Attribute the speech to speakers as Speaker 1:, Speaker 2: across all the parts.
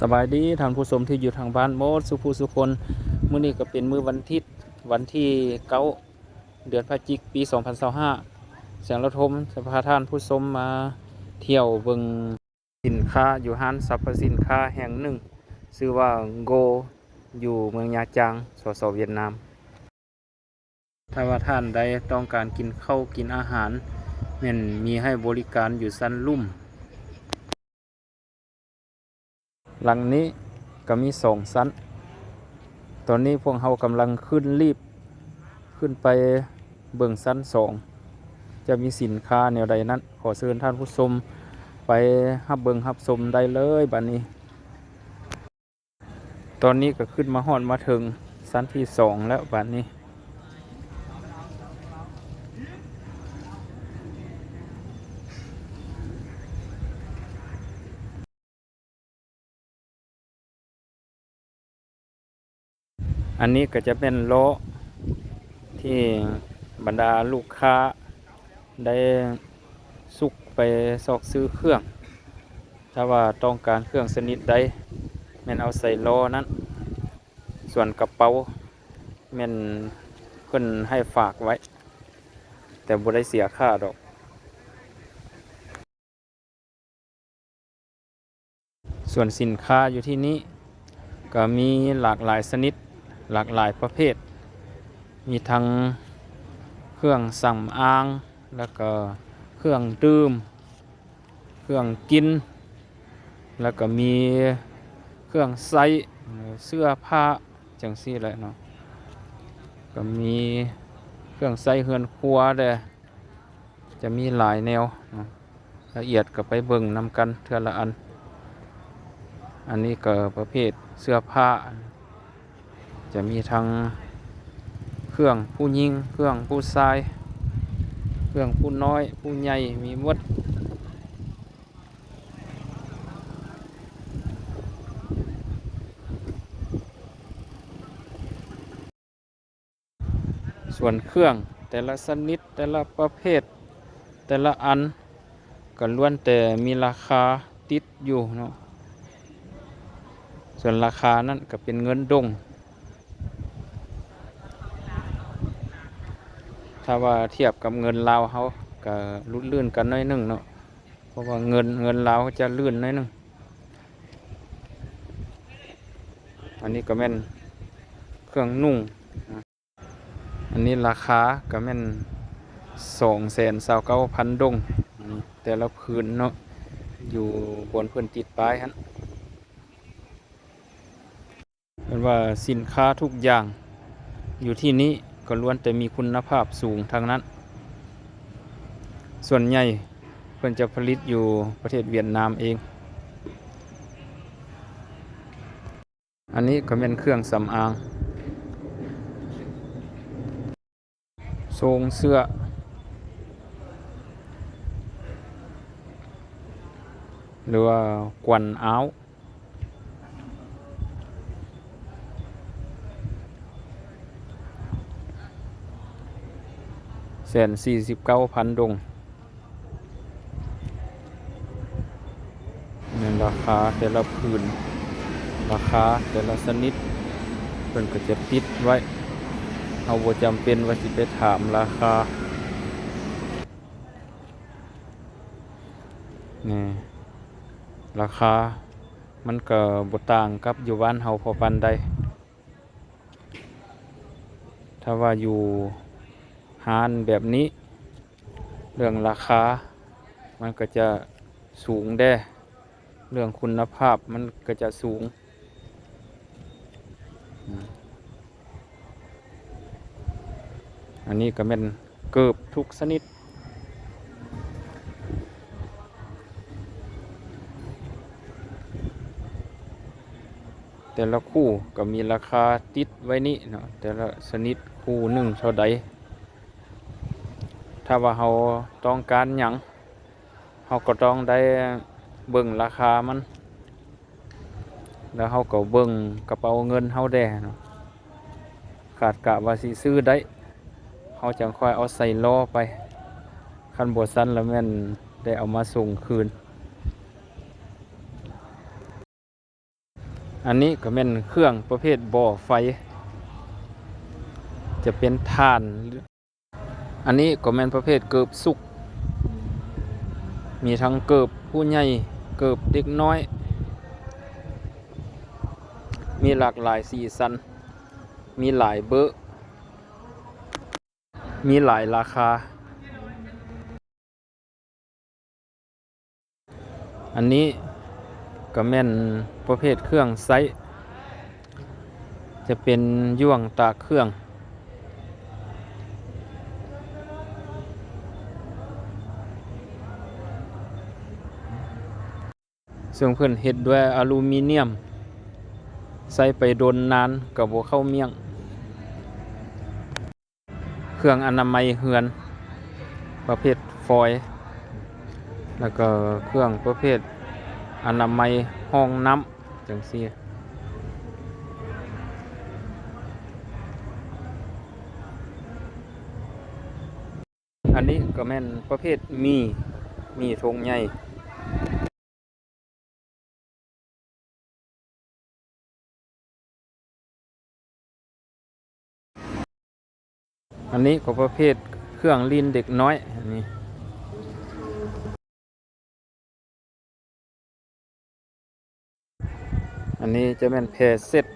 Speaker 1: สบายดีท่านผู้ชมที่อยู่ทางบ้านโมดสุภูสุคนมื้อนี้ก็เป็นมื้อวันที่9เดือนพฤศจิกายนปี2025เสียงระทมจะพาท่านผู้ชมมาเที่ยวเบิ่งสินค้าอยู่ห้างสรรพสินค้าแห่งหนึ่งชื่อว่าโกอยู่เมืองยาจางสเวียดนามถ้าว่าท่านใดต้องการกินข้าวกินอาหารแม่นมีให้บริการอยู่ชั้นลุ่มหลังนี้ก็มี2ชั้นตอนนี้พวกเรากำลังรีบขึ้นไปเบิ่งชั้น2จะมีสินค้าแนวใดนั้นขอเชิญท่านผู้ชมไปรับเบิ่งรับชมได้เลยบัดนี้ตอนนี้ก็ขึ้นมาฮอดมาถึงชั้นที่2แล้วบัดนี้อันนี้ก็จะเป็นโลที่บรรดาลูกค้าได้สุกไปซอกซื้อเครื่องถ้าว่าต้องการเครื่องชนิดใดแม่นเอาใส่โลนั้นส่วนกระเป๋าแม่นเพิ่นให้ฝากไว้แต่บ่ได้เสียค่าดอกส่วนสินค้าอยู่ที่นี้ก็มีหลากหลายชนิดหลากหลายประเภทมีทั้งเครื่องสำอางแล้วก็เครื่องดื่มเครื่องกินแล้วก็มีเครื่องใช้เสื้อผ้าจังซี่แหละเนาะก็มีเครื่องใช้เฮือนครัวเด้จะมีหลายแนวละเอียดก็ไปเบิ่งนำกันเทื่อละอันนี้ก็ประเภทเสื้อผ้าจะมีทั้งเครื่องผู้หญิงเครื่องผู้ชายเครื่องผู้น้อยผู้ใหญ่มีหมดส่วนเครื่องแต่ละชนิดแต่ละประเภทแต่ละอันก็ล้วนแต่มีราคาติดอยู่เนาะส่วนราคานั้นก็เป็นเงินดงถ้าว่าเทียบกับเงินลาวเขาก็ลุ่นลื่นกันน้อยนึงเนาะเพราะว่าเงินลาวจะลื่นน้อยนึงอันนี้ก็แม่นเครื่องนุ่งอันนี้ราคาก็แม่น229,000ดงแต่ละพื้นเนาะอยู่บนพื้นติดป้ายฮะเป็นว่าสินค้าทุกอย่างอยู่ที่นี้ก็ล้วนแต่มีคุณภาพสูงทางนั้นส่วนใหญ่เพิ่นจะผลิตอยู่ประเทศเวียดนามเองอันนี้ก็เป็นเครื่องสำอางทรงเสื้อหรือว่ากวนอ้าว149,000ดงนี่ราคาแต่ละพื้นราคาแต่ละชนิดเพิ่นก็จะติดไว้เอาบ่จำเป็นว่าสิไปถามราคานี่ราคามันก็บ่ต่างกับอยู่บ้านเฮาพอปานใดถ้าว่าอยู่ห้านแบบนี้เรื่องราคามันก็จะสูงเด้เรื่องคุณภาพมันก็จะสูงอันนี้ก็เป็นเกือบทุกชนิดแต่ละคู่ก็มีราคาติดไว้นี่เนาะแต่ละชนิดคู่หนึ่งเท่าใดถ้าว่าเราต้องการหยังเราก็ต้องได้เบิ่งราคามันแล้วเราก็เบิ่งกระเป๋าเงินเราแด่เนาะขาดกะว่าสิซื้อได้เราจังค่อยเอาใส่ล้อไปคันบ่ซั้นแล้วแม่นได้เอามาส่งคืน อันนี้ก็เป็นเครื่องประเภทบ่อไฟจะเป็นถ่านอันนี้ก็เป็นประเภทเกิบสุกมีทั้งเกิบผู้ใหญ่เกิบเด็กน้อยมีหลากหลายสีสันมีหลายเบอร์มีหลายราคาอันนี้ก็แม่นประเภทเครื่องไซส์จะเป็นย่วงตากเครื่องซึ่งเพิ่นเฮ็ดด้วยอลูมิเนียมใส่ไปโดนนานก็บ่เข้าเมี่ยงเครื่องอนามัยเฮือนประเภทฟอยล์แล้วก็เครื่องประเภทอนามัยห้องน้ำจังซี่อันนี้ก็แม่นประเภทมีธงใหญ่อันนี้ก็ประเภทเครื่องลีนเด็กน้อยอันนี้จะเป็นแพรเซ็ต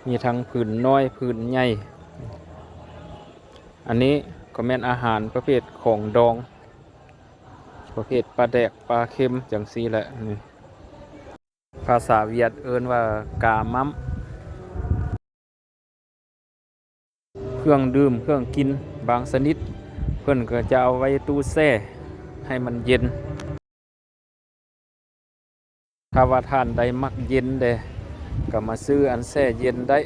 Speaker 1: มีทั้งผืนน้อยผืนใหญ่อันนี้ก็แม่นอาหารประเภทของดองประเภทปลาแดกปลาเค็มจังซี่แหละนี่ภาษาเวียดเอิ้นว่ากามัมเครื่องดื่มเครื่องกินบางชนิดเพิ่นก็จะเอาไว้ตู้แช่ให้มันเย็นถ้าว่าท่านใดมักเย็นเด้ก็มาซื้ออันแช่เย็นได้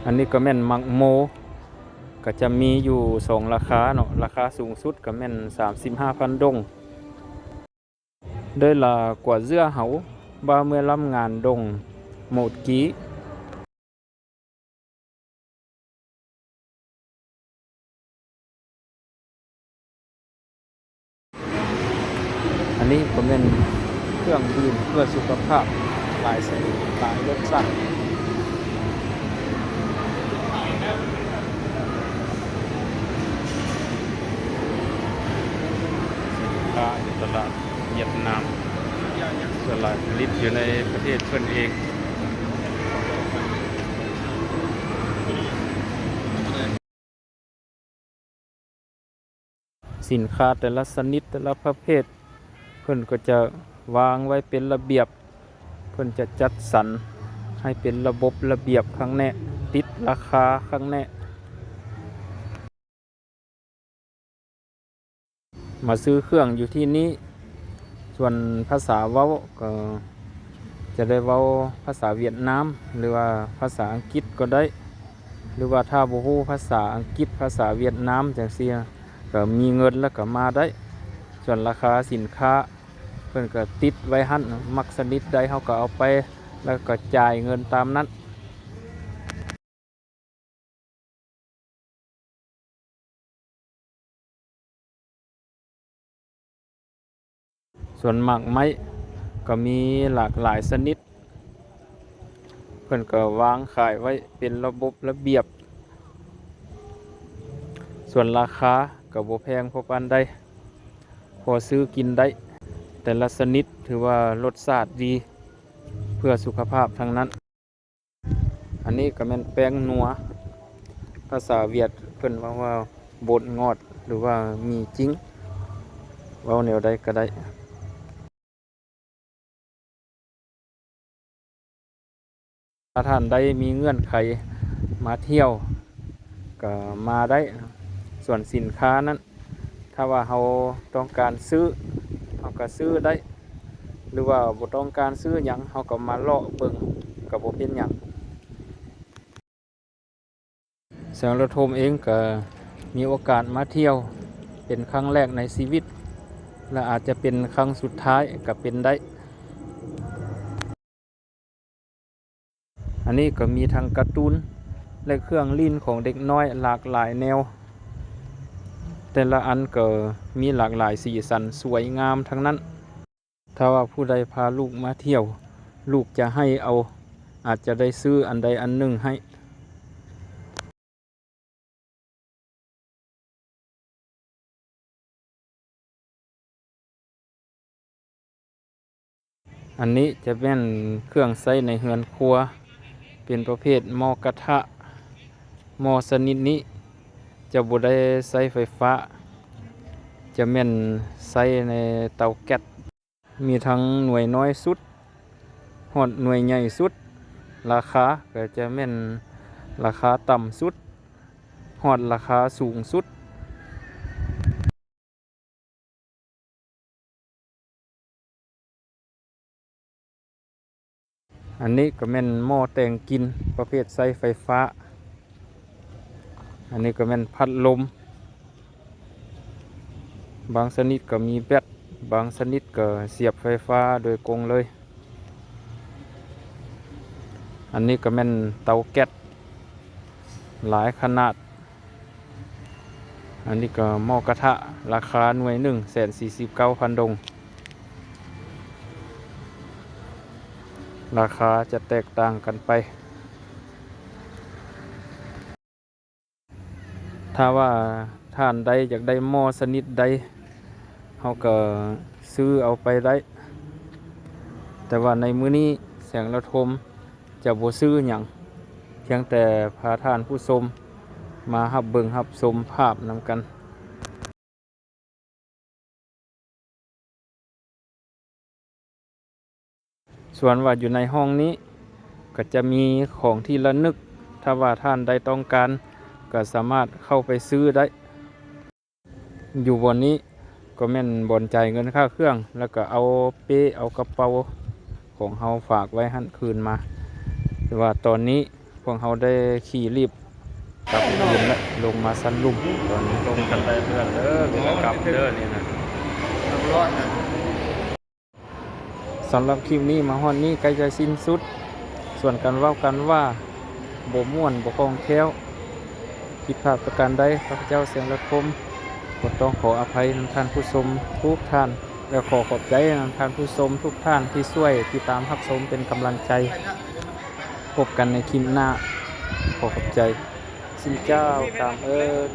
Speaker 1: อันนี้ก็แม่นมักโมก็จะมีอยู่2ราคาเนาะราคาสูงสุดก็แม่น 35,000 ดงด้วยละกว่าเสื้อเหาบ่าเมื่อรับงานดงโหมดกี้อันนี้ก็เป็นเครื่องดื่มเพื่อสุขภาพหลายชนิดหลายรสชาติตลาดเวียดนามตลาดผลิตอยู่ในประเทศเพิ่นเองสินค้าแต่ละชนิดแต่ละประเภทเพิ่นก็จะวางไว้เป็นระเบียบเพิ่นจะจัดสรรให้เป็นระบบระเบียบข้างแน่ติดราคาข้างแน่มาซื้อเครื่องอยู่ที่นี้ส่วนภาษาเว้าก็จะได้เว้าภาษาเวียดนามหรือว่าภาษาอังกฤษก็ได้หรือว่าถ้าบ่ฮู้ภาษาอังกฤษภาษาเวียดนามจังซี่ก็มีเงินแล้วก็มาได้ส่วนราคาสินค้าเพิ่นก็ติดไว้หั่นมักชนิดใดเฮาก็เอาไปแล้วก็จ่ายเงินตามนั้นส่วนหมากไม้ก็มีหลากหลายชนิดเพิ่นก็วางขายไว้เป็นระบบระเบียบส่วนราคาก็บ่แพงพอปานใดพอซื้อกินได้แต่ละชนิดถือว่ารสชาติดีเพื่อสุขภาพทั้งนั้นอันนี้ก็แม่นแป้งนัวภาษาเวียดเพิ่นว่าบดงอดหรือว่ามีจริงเว้าแนวใดก็ได้ถ้าท่านใดมีเงื่อนไขมาเที่ยวก็มาได้ส่วนสินค้านั้นถ้าว่าเราต้องการซื้อเราก็ซื้อได้หรือว่าบ่ต้องการซื้อหยังเราก็มาเลาะเบิ่งก็บ่เป็นหยังแสงระทมเองก็มีโอกาสมาเที่ยวเป็นครั้งแรกในชีวิต และอาจจะเป็นครั้งสุดท้ายก็เป็นได้อันนี้ก็มีทั้งการ์ตูนและเครื่องลิ้นของเด็กน้อยหลากหลายแนวแต่ละอันก็มีหลากหลายสีสันสวยงามทั้งนั้นถ้าว่าผู้ใดพาลูกมาเที่ยวลูกจะให้เอาอาจจะได้ซื้ออันใดอันหนึ่งให้อันนี้จะเป็นเครื่องใช้ในเฮือนครัวเป็นประเภทหม้อกระทะหม้อชนิดนี้จะบ่ได้ใช้ไฟฟ้าจะแม่นใช้ในเตาแก๊สมีทั้งหน่วยน้อยสุดฮอดหน่วยใหญ่สุดราคาก็จะแม่นราคาต่ำสุดฮอดราคาสูงสุดอันนี้ก็แม่นหม้อแต่งกินประเภทใช้ไฟฟ้าอันนี้ก็แม่นพัดลมบางชนิดก็มีแบตบางชนิดก็เสียบไฟฟ้าโดยตรงเลยอันนี้ก็แม่นเตาแก๊สหลายขนาดอันนี้ก็หม้อกระทะราคาหน่วย149,000 ดงราคาจะแตกต่างกันไปถ้าว่าท่านใดอยากได้หม้อชนิดใดเขาก็ซื้อเอาไปได้แต่ว่าในมื้อนี้แสงระทมจะบ่ซื้อหยังเพียงแต่พาท่านผู้ชมมารับเบิ่งรับชมภาพนำกันส่วนว่าอยู่ในห้องนี้ก็จะมีของที่ระลึกถ้าว่าท่านใดต้องการก็สามารถเข้าไปซื้อได้อยู่บนนี้ก็แม่นบนจ่ายเงินค่าเครื่องแล้วก็เอาเป้เอากระเป๋าของเฮาฝากไว้หันคืนมาแต่ว่าตอนนี้พวกเฮาได้ขี่รีบกลับคืนและลงมาสั้นลุ่มตอนนี้ลงกันไปเพื่อนเด้อก็กลับเด้อนี่นะสำหรับคลิปนี้มาฮอดนี้ใกล้จะสิ้นสุดส่วนการเว้ากันว่าบ่ม่วนบ่คล่องแคล่วผิดพลาดประการใดข้าพเจ้าเสียงระคมก็ต้องขออภัยท่านผู้ชมทุกท่านและขอขอบใจท่านผู้ชมทุกท่านที่ช่วยติดตามรับชมเป็นกำลังใจพบกันในคลิปหน้าขอขอบใจสินเจ้าตามเอิญ